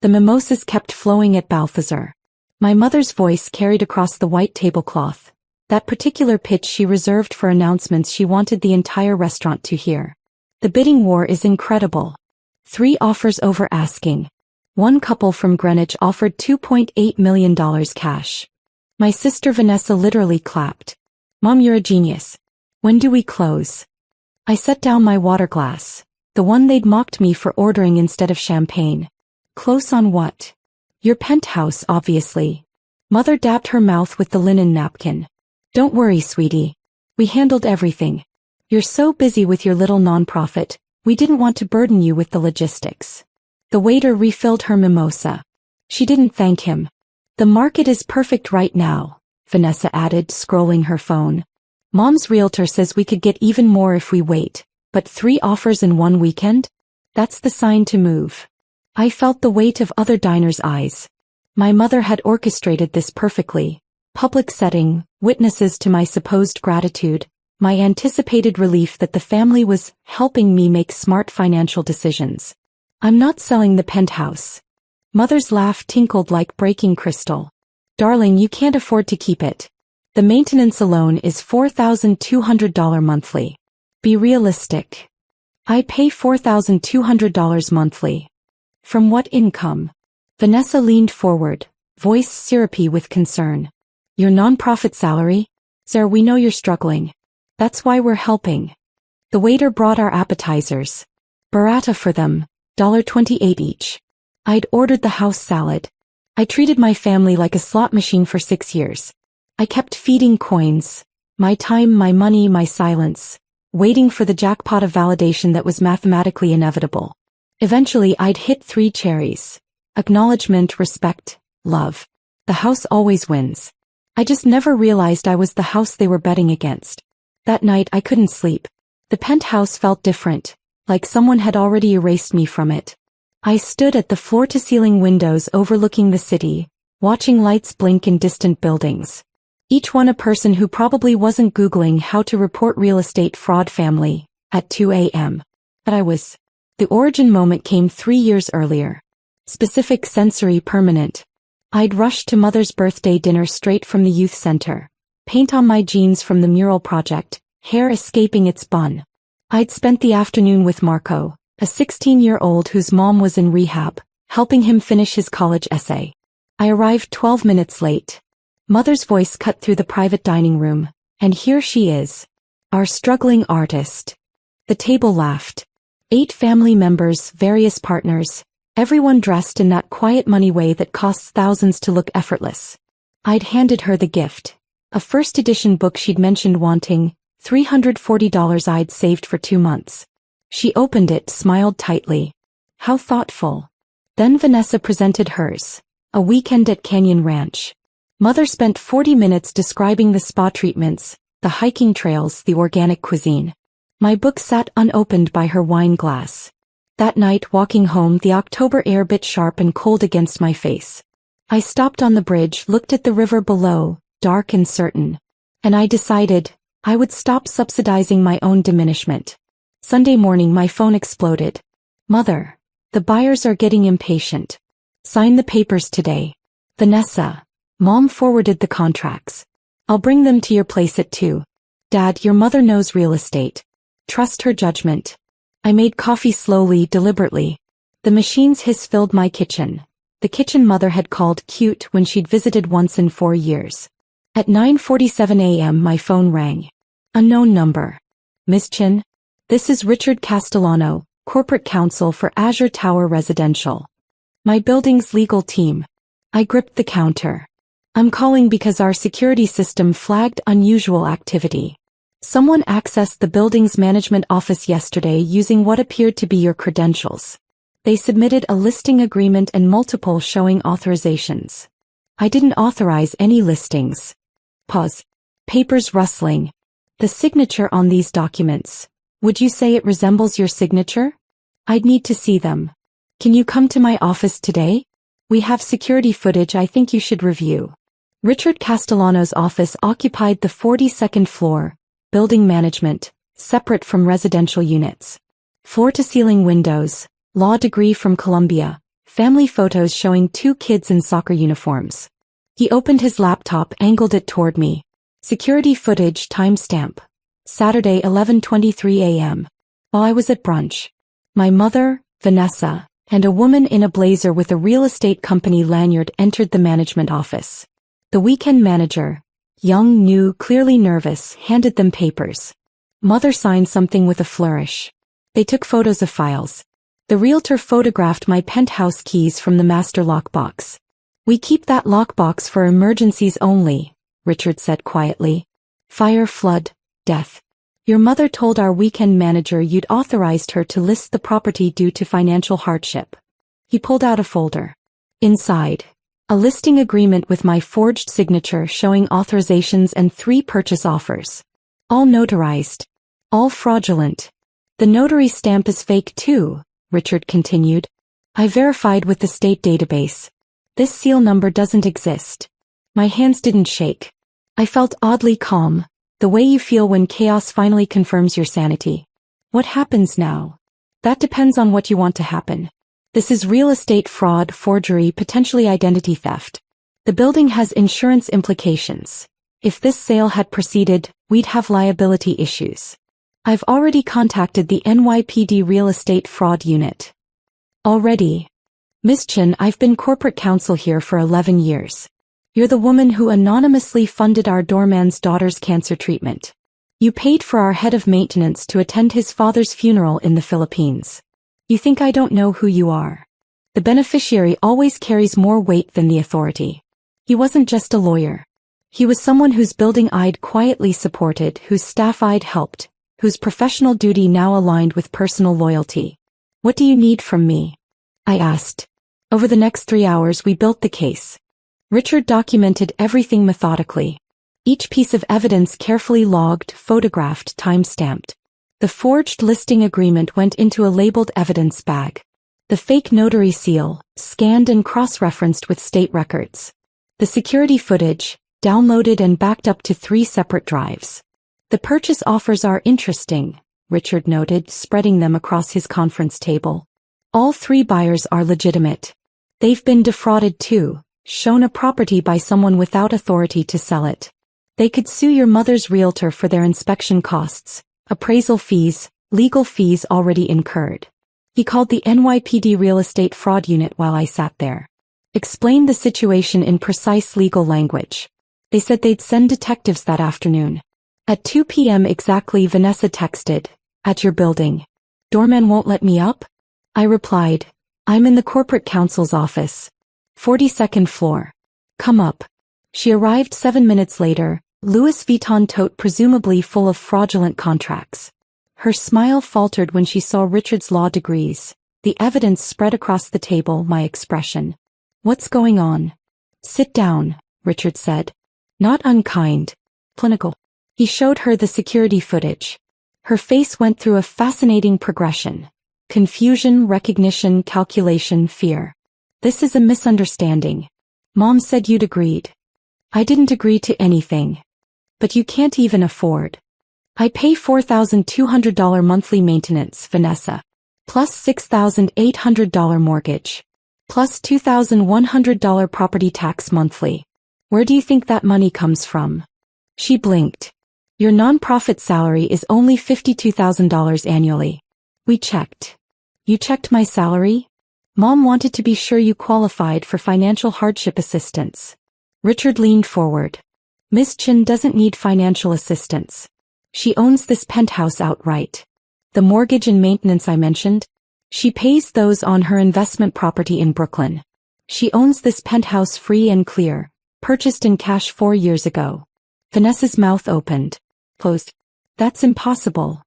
The mimosas kept flowing at Balthazar. My mother's voice carried across the white tablecloth, that particular pitch she reserved for announcements she wanted the entire restaurant to hear. The bidding war is incredible. 3 offers over asking. One couple from Greenwich offered $2.8 million cash. My sister Vanessa literally clapped. Mom, you're a genius. When do we close? I set down my water glass, the one they'd mocked me for ordering instead of champagne. Close on what? Your penthouse, obviously. Mother dabbed her mouth with the linen napkin. Don't worry, sweetie. We handled everything. You're so busy with your little nonprofit, we didn't want to burden you with the logistics. The waiter refilled her mimosa. She didn't thank him. The market is perfect right now, Vanessa added, scrolling her phone. Mom's realtor says we could get even more if we wait, but 3 offers in one weekend? That's the sign to move. I felt the weight of other diners' eyes. My mother had orchestrated this perfectly. Public setting, witnesses to my supposed gratitude, my anticipated relief that the family was helping me make smart financial decisions. I'm not selling the penthouse. Mother's laugh tinkled like breaking crystal. Darling, you can't afford to keep it. The maintenance alone is $4,200 monthly. Be realistic. I pay $4,200 monthly. From what income? Vanessa leaned forward, voice syrupy with concern. Your nonprofit salary? Sir, we know you're struggling. That's why we're helping. The waiter brought our appetizers. Burrata for them, $1.28 each. I'd ordered the house salad. I treated my family like a slot machine for 6 years. I kept feeding coins, my time, my money, my silence, waiting for the jackpot of validation that was mathematically inevitable. Eventually I'd hit 3 cherries. Acknowledgement, respect, love. The house always wins. I just never realized I was the house they were betting against. That night I couldn't sleep. The penthouse felt different, like someone had already erased me from it. I stood at the floor-to-ceiling windows overlooking the city, watching lights blink in distant buildings. Each one a person who probably wasn't Googling how to report real estate fraud family at 2 a.m. But I was. The origin moment came 3 years earlier. Specific, sensory, permanent. I'd rushed to Mother's birthday dinner straight from the youth center. Paint on my jeans from the mural project, hair escaping its bun. I'd spent the afternoon with Marco, a 16-year-old whose mom was in rehab, helping him finish his college essay. I arrived 12 minutes late. Mother's voice cut through the private dining room, and here she is. Our struggling artist. The table laughed. 8 family members, various partners, everyone dressed in that quiet money way that costs thousands to look effortless. I'd handed her the gift. A first edition book she'd mentioned wanting, $340 I'd saved for 2 months. She opened it, smiled tightly. How thoughtful. Then Vanessa presented hers. A weekend at Canyon Ranch. Mother spent 40 minutes describing the spa treatments, the hiking trails, the organic cuisine. My book sat unopened by her wine glass. That night, walking home, the October air bit sharp and cold against my face. I stopped on the bridge, looked at the river below, dark and certain. And I decided, I would stop subsidizing my own diminishment. Sunday morning my phone exploded. Mother, the buyers are getting impatient. Sign the papers today. Vanessa. Mom forwarded the contracts. I'll bring them to your place at 2. Dad, your mother knows real estate. Trust her judgment. I made coffee slowly, deliberately. The machine's hiss filled my kitchen. The kitchen Mother had called cute when she'd visited once in 4 years. At 9:47 a.m. my phone rang. Unknown number. Miss Chin? This is Richard Castellano, Corporate Counsel for Azure Tower Residential. My building's legal team. I gripped the counter. I'm calling because our security system flagged unusual activity. Someone accessed the building's management office yesterday using what appeared to be your credentials. They submitted a listing agreement and multiple showing authorizations. I didn't authorize any listings. Pause. Papers rustling. The signature on these documents. Would you say it resembles your signature? I'd need to see them. Can you come to my office today? We have security footage I think you should review. Richard Castellano's office occupied the 42nd floor, building management, separate from residential units. Floor-to-ceiling windows, law degree from Columbia, family photos showing 2 kids in soccer uniforms. He opened his laptop, angled it toward me. Security footage, timestamp. Saturday 11:23 a.m. While I was at brunch. My mother, Vanessa, and a woman in a blazer with a real estate company lanyard entered the management office. The weekend manager, young, new, clearly nervous, handed them papers. Mother signed something with a flourish. They took photos of files. The realtor photographed my penthouse keys from the master lockbox. "We keep that lockbox for emergencies only," Richard said quietly. "Fire, flood, death. Your mother told our weekend manager you'd authorized her to list the property due to financial hardship." He pulled out a folder. Inside, a listing agreement with my forged signature showing authorizations and 3 purchase offers. All notarized. All fraudulent. "The notary stamp is fake too," Richard continued. "I verified with the state database. This seal number doesn't exist." My hands didn't shake. I felt oddly calm, the way you feel when chaos finally confirms your sanity. "What happens now?" "That depends on what you want to happen. This is real estate fraud, forgery, potentially identity theft. The building has insurance implications. If this sale had proceeded, we'd have liability issues. I've already contacted the NYPD Real Estate Fraud Unit." "Already?" "Ms. Chen, I've been corporate counsel here for 11 years. You're the woman who anonymously funded our doorman's daughter's cancer treatment. You paid for our head of maintenance to attend his father's funeral in the Philippines. You think I don't know who you are?" The beneficiary always carries more weight than the authority. He wasn't just a lawyer. He was someone whose building I'd quietly supported, whose staff I'd helped, whose professional duty now aligned with personal loyalty. "What do you need from me?" I asked. Over the next 3 hours we built the case. Richard documented everything methodically. Each piece of evidence carefully logged, photographed, time-stamped. The forged listing agreement went into a labeled evidence bag. The fake notary seal, scanned and cross-referenced with state records. The security footage, downloaded and backed up to 3 separate drives. "The purchase offers are interesting," Richard noted, spreading them across his conference table. "All 3 buyers are legitimate. They've been defrauded too, shown a property by someone without authority to sell it. They could sue your mother's realtor for their inspection costs, appraisal fees, legal fees already incurred." He called the NYPD Real Estate Fraud Unit while I sat there. Explained the situation in precise legal language. They said they'd send detectives that afternoon. At 2 p.m. exactly, Vanessa texted, "At your building. Doorman won't let me up?" I replied, "I'm in the corporate counsel's office. 42nd floor. Come up." She arrived 7 minutes later, Louis Vuitton tote presumably full of fraudulent contracts. Her smile faltered when she saw Richard's law degrees, the evidence spread across the table, my expression. "What's going on?" "Sit down," Richard said. Not unkind. Clinical. He showed her the security footage. Her face went through a fascinating progression. Confusion, recognition, calculation, fear. "This is a misunderstanding. Mom said you'd agreed." "I didn't agree to anything." "But you can't even afford." "I pay $4,200 monthly maintenance, Vanessa. Plus $6,800 mortgage. Plus $2,100 property tax monthly. Where do you think that money comes from?" She blinked. "Your nonprofit salary is only $52,000 annually." We checked. "You checked my salary?" "Mom wanted to be sure you qualified for financial hardship assistance." Richard leaned forward. "Ms. Chin doesn't need financial assistance. She owns this penthouse outright. The mortgage and maintenance I mentioned? She pays those on her investment property in Brooklyn. She owns this penthouse free and clear, purchased in cash 4 years ago." Vanessa's mouth opened. Closed. "That's impossible."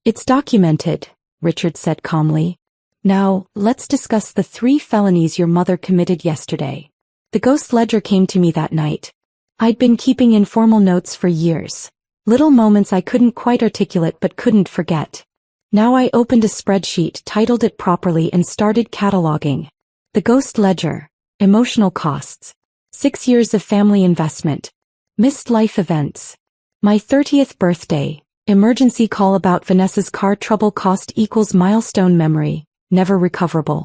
"It's documented," Richard said calmly. "Now, let's discuss the 3 felonies your mother committed yesterday." The ghost ledger came to me that night. I'd been keeping informal notes for years. Little moments I couldn't quite articulate but couldn't forget. Now I opened a spreadsheet, titled it properly and started cataloging. The ghost ledger. Emotional costs. 6 years of family investment. Missed life events. My 30th birthday. Emergency call about Vanessa's car trouble cost equals milestone memory, never recoverable.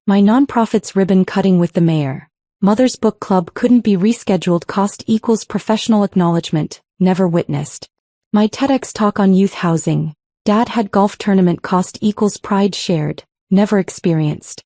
My nonprofit's ribbon cutting with the mayor. Mother's book club couldn't be rescheduled. Cost equals professional acknowledgement, never witnessed. My TEDx talk on youth housing. Dad had golf tournament. Cost equals pride shared, never experienced.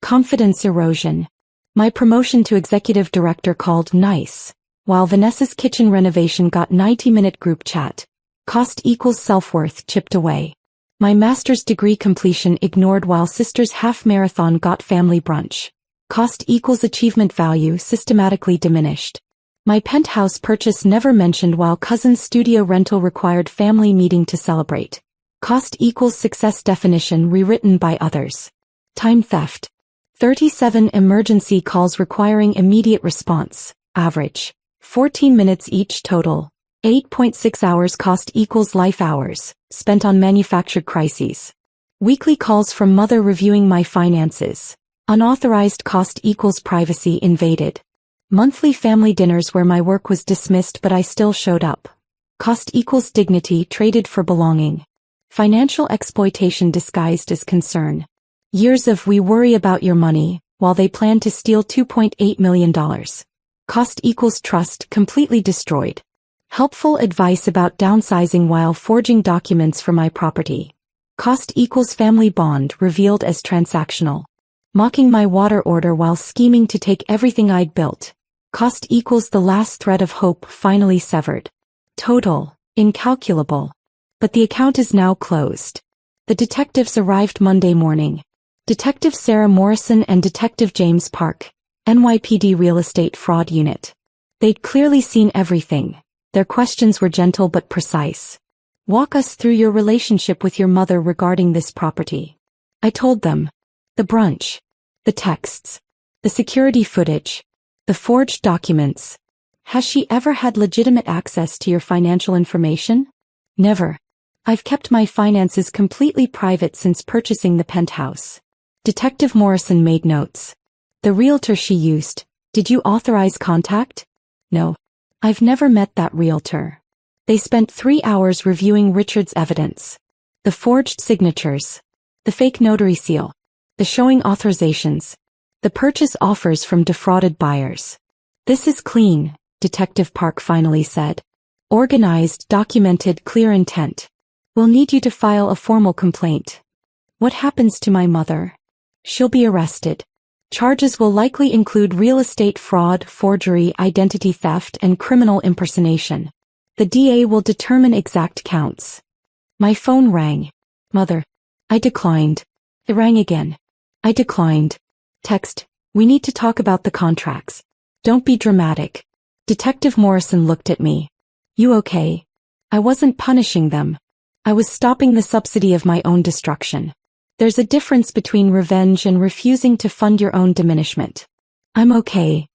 Confidence erosion. My promotion to executive director called nice, while Vanessa's kitchen renovation got 90-minute group chat. Cost equals self-worth chipped away. My master's degree completion ignored while sister's half-marathon got family brunch. Cost equals achievement value systematically diminished. My penthouse purchase never mentioned while cousin's studio rental required family meeting to celebrate. Cost equals success definition rewritten by others. Time theft. 37 emergency calls requiring immediate response, average. 14 minutes each total. 8.6 hours. Cost equals life hours, spent on manufactured crises. Weekly calls from mother reviewing my finances. Unauthorized. Cost equals privacy invaded. Monthly family dinners where my work was dismissed but I still showed up. Cost equals dignity traded for belonging. Financial exploitation disguised as concern. Years of we worry about your money, while they plan to steal $2.8 million. Cost equals trust completely destroyed. Helpful advice about downsizing while forging documents for my property. Cost equals family bond revealed as transactional. Mocking my water order while scheming to take everything I'd built. Cost equals the last thread of hope finally severed. Total, incalculable. But the account is now closed. The detectives arrived Monday morning. Detective Sarah Morrison and Detective James Park, NYPD Real Estate Fraud Unit. They'd clearly seen everything. Their questions were gentle but precise. Walk us through your relationship with your mother regarding this property. I told them. The brunch. The texts. The security footage. The forged documents. Has she ever had legitimate access to your financial information? Never. I've kept my finances completely private since purchasing the penthouse. Detective Morrison made notes. The realtor she used, did you authorize contact? No. I've never met that realtor. They spent 3 hours reviewing Richard's evidence. The forged signatures. The fake notary seal. The showing authorizations. The purchase offers from defrauded buyers. This is clean, Detective Park finally said. Organized, documented, clear intent. We'll need you to file a formal complaint. What happens to my mother? She'll be arrested. Charges will likely include real estate fraud, forgery, identity theft, and criminal impersonation. The DA will determine exact counts. My phone rang. Mother. I declined. It rang again. I declined. Text. We need to talk about the contracts. Don't be dramatic. Detective Morrison looked at me. You okay? I wasn't punishing them. I was stopping the subsidy of my own destruction. There's a difference between revenge and refusing to fund your own diminishment. I'm okay.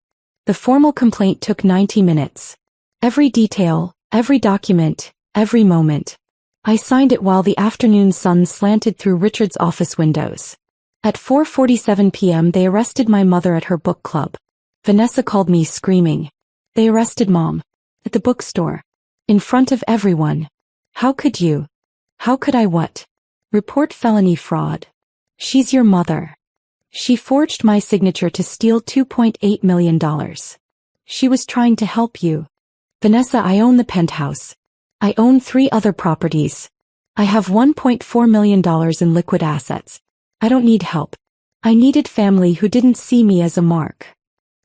The formal complaint took 90 minutes. Every detail, every document, every moment. I signed it while the afternoon sun slanted through Richard's office windows. At 4:47 p.m. they arrested my mother at her book club. Vanessa called me screaming. They arrested Mom. At the bookstore. In front of everyone. How could you? How could I what? Report felony fraud. She's your mother. She forged my signature to steal $2.8 million. She was trying to help you. Vanessa, I own the penthouse. I own 3 other properties. I have $1.4 million in liquid assets. I don't need help. I needed family who didn't see me as a mark.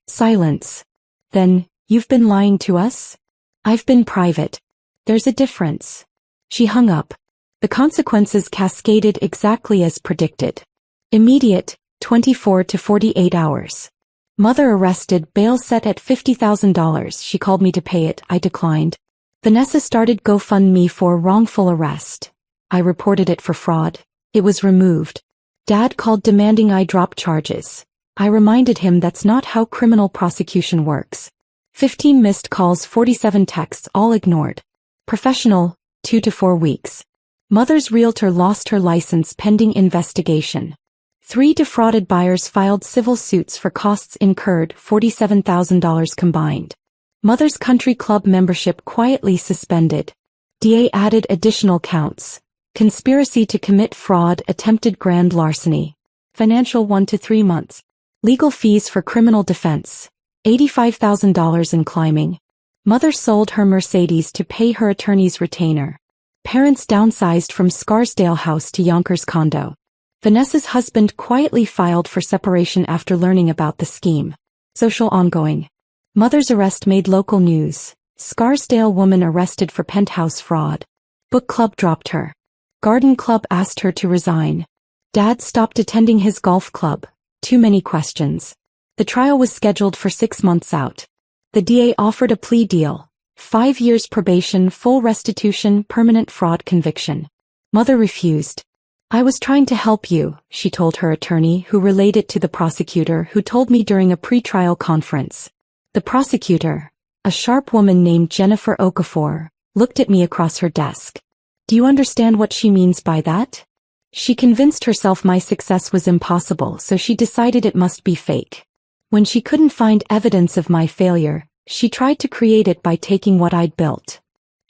Silence. Then, you've been lying to us? I've been private. There's a difference. She hung up. The consequences cascaded exactly as predicted. Immediate, 24 to 48 hours. Mother arrested, bail set at $50,000. She called me to pay it. I declined. Vanessa started GoFundMe for wrongful arrest. I reported it for fraud. It was removed. Dad called demanding I drop charges. I reminded him that's not how criminal prosecution works. 15 missed calls, 47 texts, all ignored. Professional, 2 to 4 weeks. Mother's realtor lost her license pending investigation. 3 defrauded buyers filed civil suits for costs incurred, $47,000 combined. Mother's country club membership quietly suspended. DA added additional counts. Conspiracy to commit fraud, attempted grand larceny. Financial 1 to 3 months. Legal fees for criminal defense. $85,000 and climbing. Mother sold her Mercedes to pay her attorney's retainer. Parents downsized from Scarsdale house to Yonkers condo. Vanessa's husband quietly filed for separation after learning about the scheme. Social ongoing. Mother's arrest made local news. Scarsdale woman arrested for penthouse fraud. Book club dropped her. Garden club asked her to resign. Dad stopped attending his golf club. Too many questions. The trial was scheduled for 6 months out. The DA offered a plea deal. 5 years probation, full restitution, permanent fraud conviction. Mother refused. I was trying to help you, she told her attorney, who relayed it to the prosecutor, who told me during a pre-trial conference. The prosecutor, a sharp woman named Jennifer Okafor, looked at me across her desk. Do you understand what she means by that? She convinced herself my success was impossible, so she decided it must be fake. When she couldn't find evidence of my failure, she tried to create it by taking what I'd built.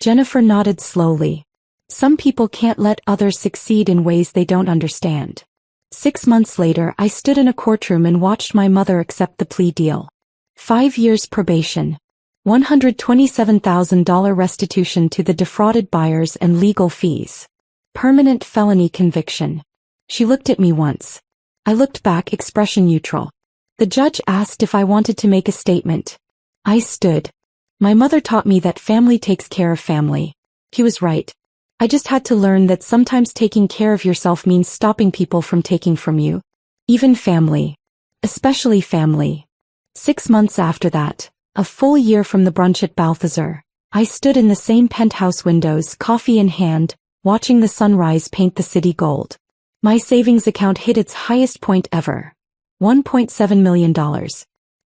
Jennifer nodded slowly. Some people can't let others succeed in ways they don't understand. 6 months later, I stood in a courtroom and watched my mother accept the plea deal. 5 years probation. $127,000 restitution to the defrauded buyers and legal fees. Permanent felony conviction. She looked at me once. I looked back, expression neutral. The judge asked if I wanted to make a statement. I stood. My mother taught me that family takes care of family. He was right. I just had to learn that sometimes taking care of yourself means stopping people from taking from you. Even family. Especially family. 6 months after that, a full year from the brunch at Balthazar, I stood in the same penthouse windows, coffee in hand, watching the sunrise paint the city gold. My savings account hit its highest point ever. $1.7 million.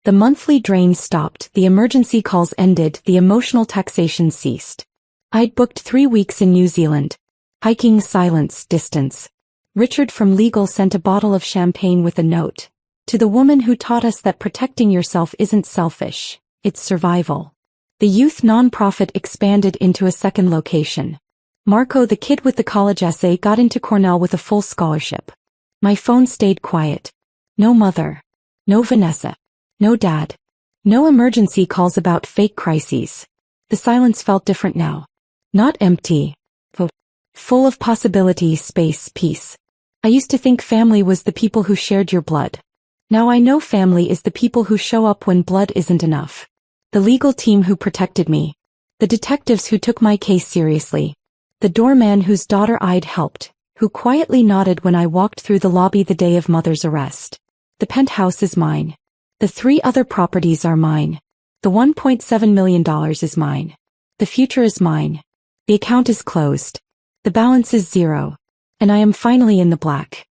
The monthly drain stopped, the emergency calls ended, the emotional taxation ceased. I'd booked 3 weeks in New Zealand. Hiking, silence, distance. Richard from legal sent a bottle of champagne with a note. To the woman who taught us that protecting yourself isn't selfish, it's survival. The youth nonprofit expanded into a second location. Marco, the kid with the college essay, got into Cornell with a full scholarship. My phone stayed quiet. No mother. No Vanessa. No dad. No emergency calls about fake crises. The silence felt different now. Not empty. Full of possibility, space, peace. I used to think family was the people who shared your blood. Now I know family is the people who show up when blood isn't enough. The legal team who protected me. The detectives who took my case seriously. The doorman whose daughter I'd helped, who quietly nodded when I walked through the lobby the day of Mother's arrest. The penthouse is mine. The 3 other properties are mine. The $1.7 million is mine. The future is mine. The account is closed. The balance is 0. And I am finally in the black.